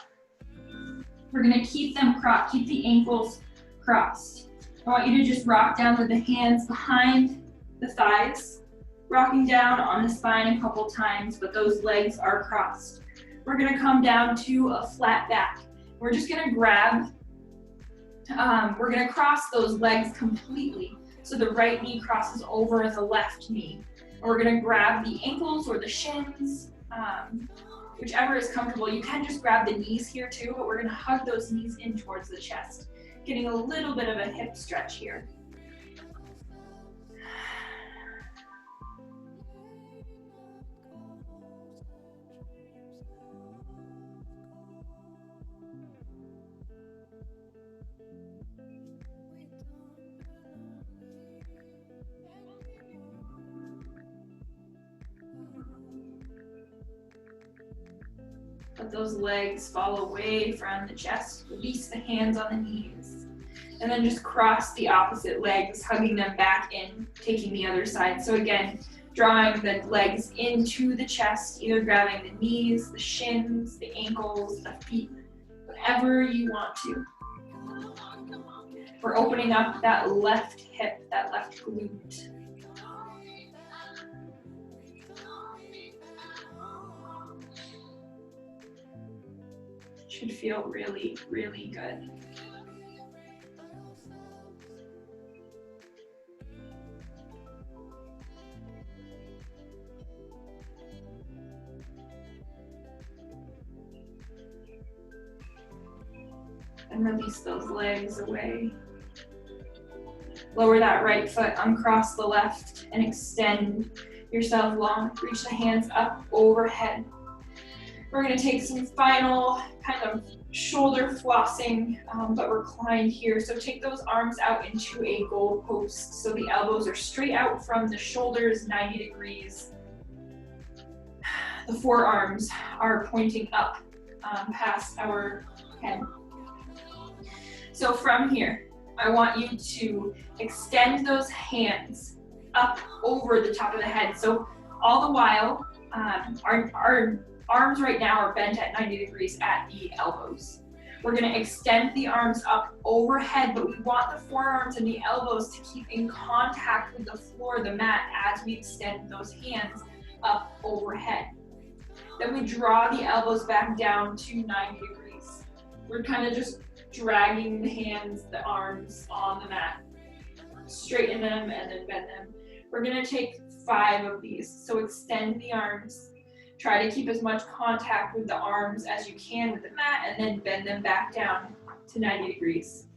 We're gonna keep them crossed, keep the ankles crossed. I want you to just rock down with the hands behind the thighs, rocking down on the spine a couple times, but those legs are crossed. We're gonna come down to a flat back. We're just gonna grab, we're gonna cross those legs completely. So the right knee crosses over the left knee. And we're gonna grab the ankles or the shins, whichever is comfortable. You can just grab the knees here too, but we're gonna hug those knees in towards the chest, getting a little bit of a hip stretch here. Let those legs fall away from the chest. Release the hands on the knees. And then just cross the opposite legs, hugging them back in, taking the other side. So again, drawing the legs into the chest, either grabbing the knees, the shins, the ankles, the feet, whatever you want to. We're opening up that left hip, that left glute. Should feel really, really good. And release those legs away. Lower that right foot, uncross the left, and extend yourself long. Reach the hands up overhead. We're gonna take some final kind of shoulder flossing, but reclined here. So take those arms out into a goal post. So the elbows are straight out from the shoulders, 90 degrees. The forearms are pointing up past our head. So from here, I want you to extend those hands up over the top of the head. So all the while, our arms right now are bent at 90 degrees at the elbows. We're gonna extend the arms up overhead, but we want the forearms and the elbows to keep in contact with the floor, the mat, as we extend those hands up overhead. Then we draw the elbows back down to 90 degrees. We're kind of just dragging the hands, the arms on the mat. Straighten them and then bend them. We're gonna take 5 of these. So extend the arms. Try to keep as much contact with the arms as you can with the mat, and then bend them back down to 90 degrees.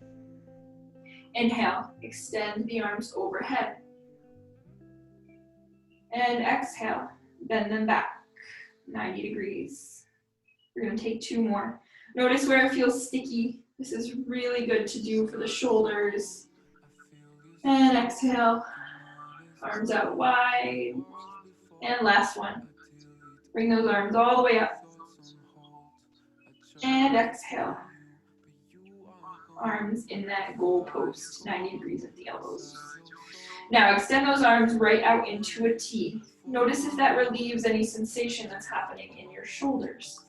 Inhale, extend the arms overhead. And exhale, bend them back, 90 degrees. We're gonna take 2 more. Notice where it feels sticky. This is really good to do for the shoulders. And exhale, arms out wide. And last one. Bring those arms all the way up. And exhale. Arms in that goal post, 90 degrees at the elbows. Now extend those arms right out into a T. Notice if that relieves any sensation that's happening in your shoulders.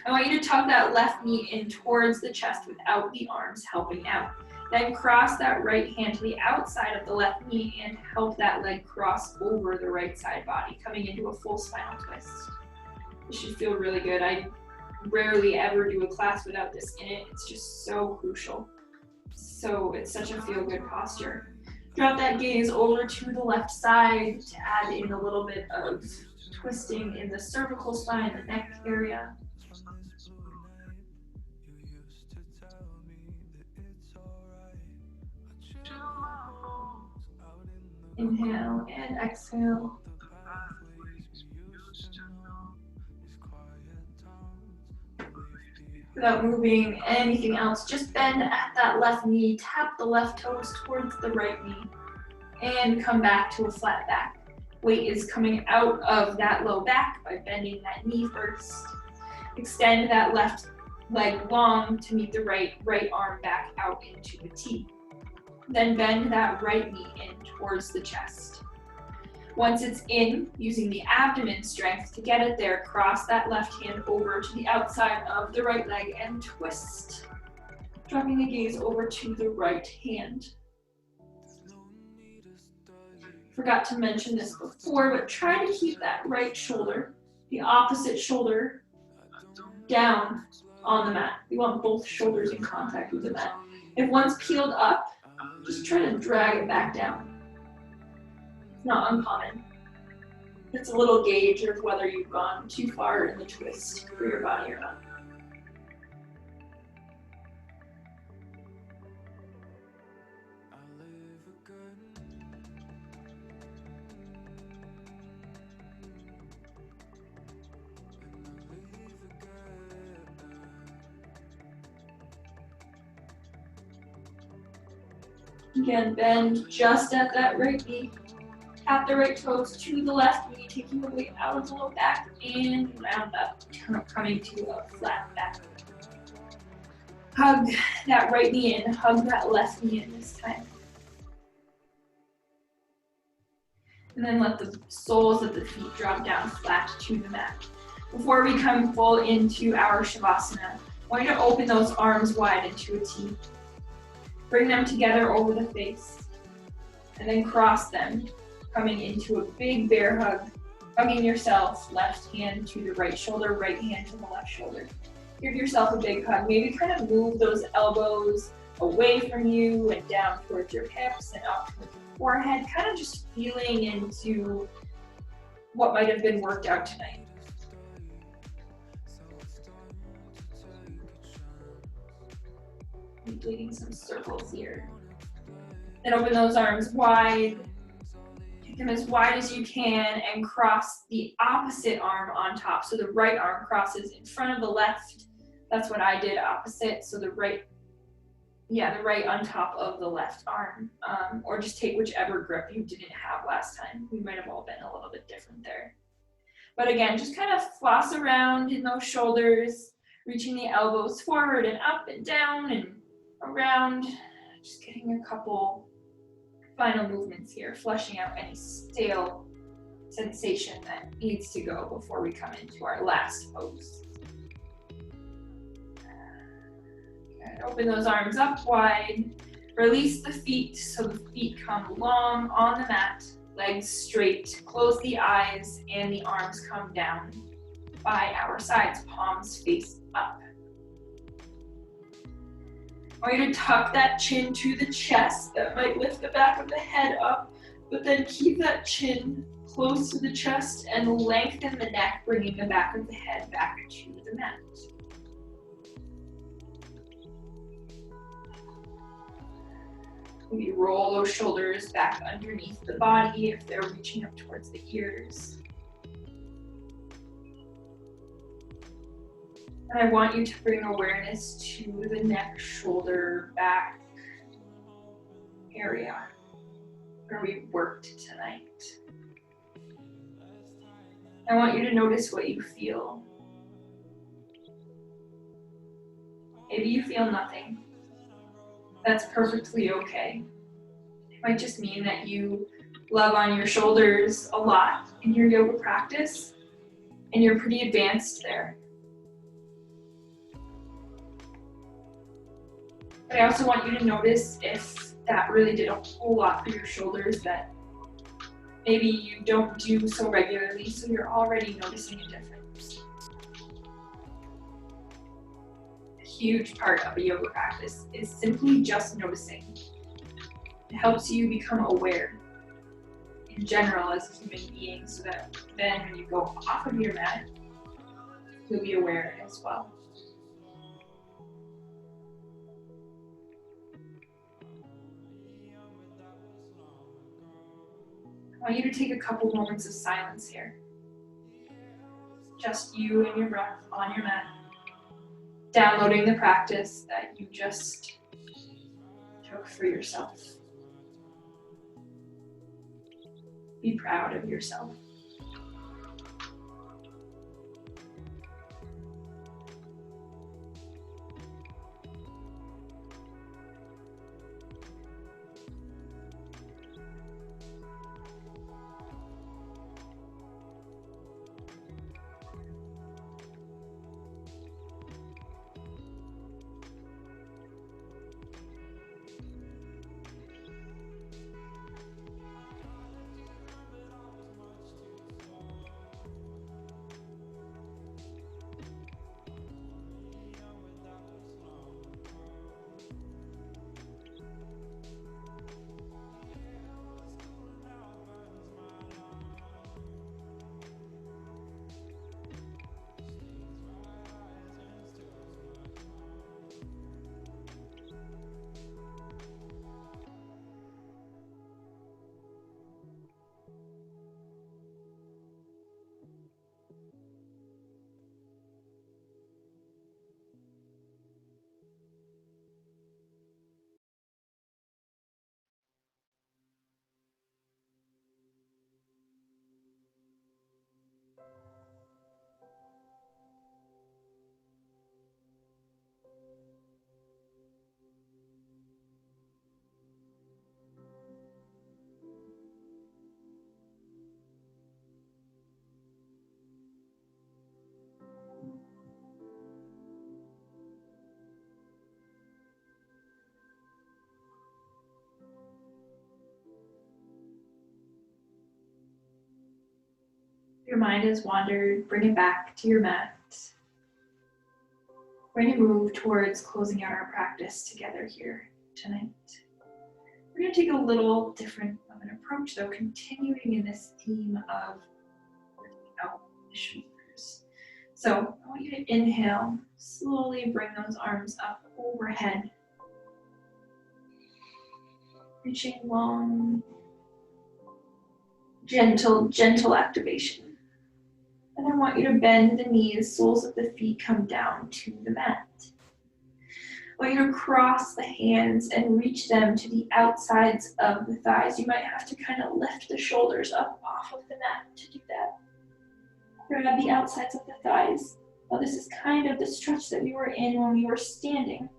I want you to tug that left knee in towards the chest without the arms helping out. Then cross that right hand to the outside of the left knee and help that leg cross over the right side body, coming into a full spinal twist. This should feel really good. I rarely ever do a class without this in it. It's just so crucial. So it's such a feel-good posture. Drop that gaze over to the left side to add in a little bit of twisting in the cervical spine, the neck area. Inhale and exhale. Without moving anything else, just bend at that left knee, tap the left toes towards the right knee, and come back to a flat back. Weight is coming out of that low back by bending that knee first. Extend that left leg long to meet the right arm back out into a T. Then bend that right knee in towards the chest. Once it's in, using the abdomen strength to get it there, cross that left hand over to the outside of the right leg and twist. Dropping the gaze over to the right hand. Forgot to mention this before, but try to keep that right shoulder, the opposite shoulder, down on the mat. You want both shoulders in contact with the mat. If one's peeled up, just try to drag it back down. It's not uncommon. It's a little gauge of whether you've gone too far in the twist for your body or not. Again, bend just at that right knee. Tap the right toes to the left knee, taking the weight out of the low back and round up, coming to a flat back. Hug that right knee in, hug that left knee in this time. And then let the soles of the feet drop down flat to the mat. Before we come full into our Shavasana, I want you to open those arms wide into a T. Bring them together over the face, and then cross them, coming into a big bear hug, hugging yourself, left hand to the right shoulder, right hand to the left shoulder. Give yourself a big hug. Maybe kind of move those elbows away from you and down towards your hips and up towards your forehead, kind of just feeling into what might have been worked out tonight. Completing some circles here. Then open those arms wide. Take them as wide as you can and cross the opposite arm on top. So the right arm crosses in front of the left. That's what I did opposite. So the right on top of the left arm. Or just take whichever grip you didn't have last time. We might have all been a little bit different there. But again, just kind of floss around in those shoulders, reaching the elbows forward and up and down and around, just getting a couple final movements here, flushing out any stale sensation that needs to go before we come into our last pose. Good. Open those arms up wide, release the feet so the feet come long on the mat, legs straight, close the eyes, and the arms come down by our sides, palms face up. I want you to tuck that chin to the chest. That might lift the back of the head up, but then keep that chin close to the chest and lengthen the neck, bringing the back of the head back to the mat. Maybe roll those shoulders back underneath the body if they're reaching up towards the ears. And I want you to bring awareness to the neck, shoulder, back area where we worked tonight. I want you to notice what you feel. Maybe you feel nothing. That's perfectly okay. It might just mean that you love on your shoulders a lot in your yoga practice, and you're pretty advanced there. But I also want you to notice if that really did a whole lot for your shoulders that maybe you don't do so regularly, so you're already noticing a difference. A huge part of a yoga practice is simply just noticing. It helps you become aware in general as a human being so that then when you go off of your mat, you'll be aware as well. I want you to take a couple moments of silence here. Just you and your breath on your mat. Downloading the practice that you just took for yourself. Be proud of yourself. Your mind has wandered, bring it back to your mat. We're going to move towards closing out our practice together here tonight. We're going to take a little different of an approach though, continuing in this theme of working out the shoulders. So I want you to inhale, slowly bring those arms up overhead. Reaching long, gentle activation. And I want you to bend the knees, soles of the feet come down to the mat. I want you to cross the hands and reach them to the outsides of the thighs. You might have to kind of lift the shoulders up off of the mat to do that. Grab the outsides of the thighs. Now this is kind of the stretch that we were in when we were standing.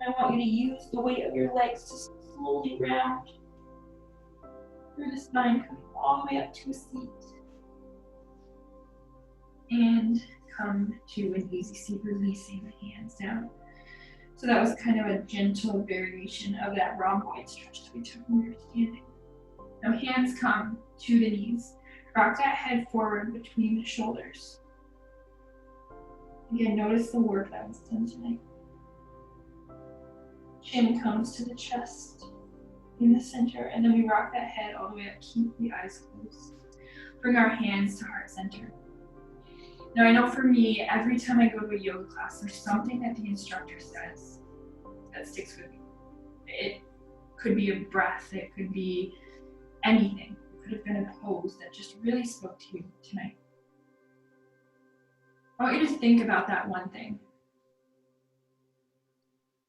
I want you to use the weight of your legs to slowly round through the spine, coming all the way up to a seat. And come to an easy seat, releasing the hands down. So that was kind of a gentle variation of that rhomboid stretch that we took when we were standing. Now hands come to the knees. Rock that head forward between the shoulders. Again, notice the work that was done tonight. Chin comes to the chest in the center, and then we rock that head all the way up. Keep the eyes closed. Bring our hands to heart center. Now I know for me, every time I go to a yoga class, there's something that the instructor says that sticks with me. It could be a breath, it could be anything. It could have been a pose that just really spoke to you tonight. I want you to think about that one thing.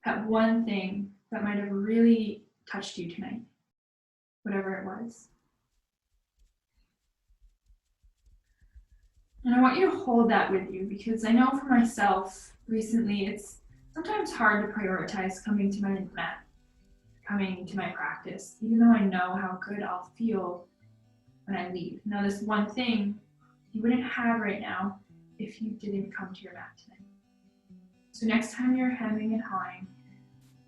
That one thing that might have really touched you tonight, whatever it was. And I want you to hold that with you, because I know for myself recently, it's sometimes hard to prioritize coming to my mat, coming to my practice, even though I know how good I'll feel when I leave. Now this one thing you wouldn't have right now if you didn't come to your mat tonight. So next time you're hemming and hawing,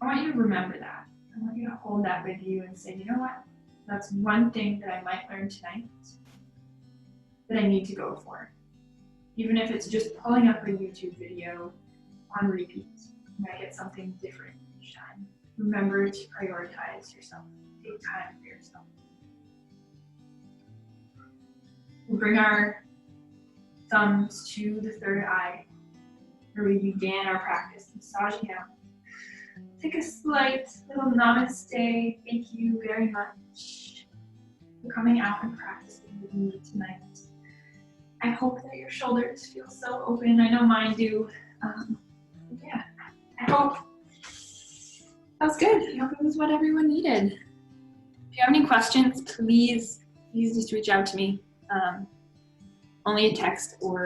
I want you to remember that. I want you to hold that with you and say, you know what? That's one thing that I might learn tonight that I need to go for. Even if it's just pulling up a YouTube video on repeat, you might get something different each time. Remember to prioritize yourself. Take time for yourself. We'll bring our thumbs to the third eye, where we began our practice, massaging out. Take a slight little namaste. Thank you very much for coming out and practicing with me tonight. I hope that your shoulders feel so open. I know mine do. Yeah, I hope that was good. I hope it was what everyone needed. If you have any questions, please just reach out to me. Only a text or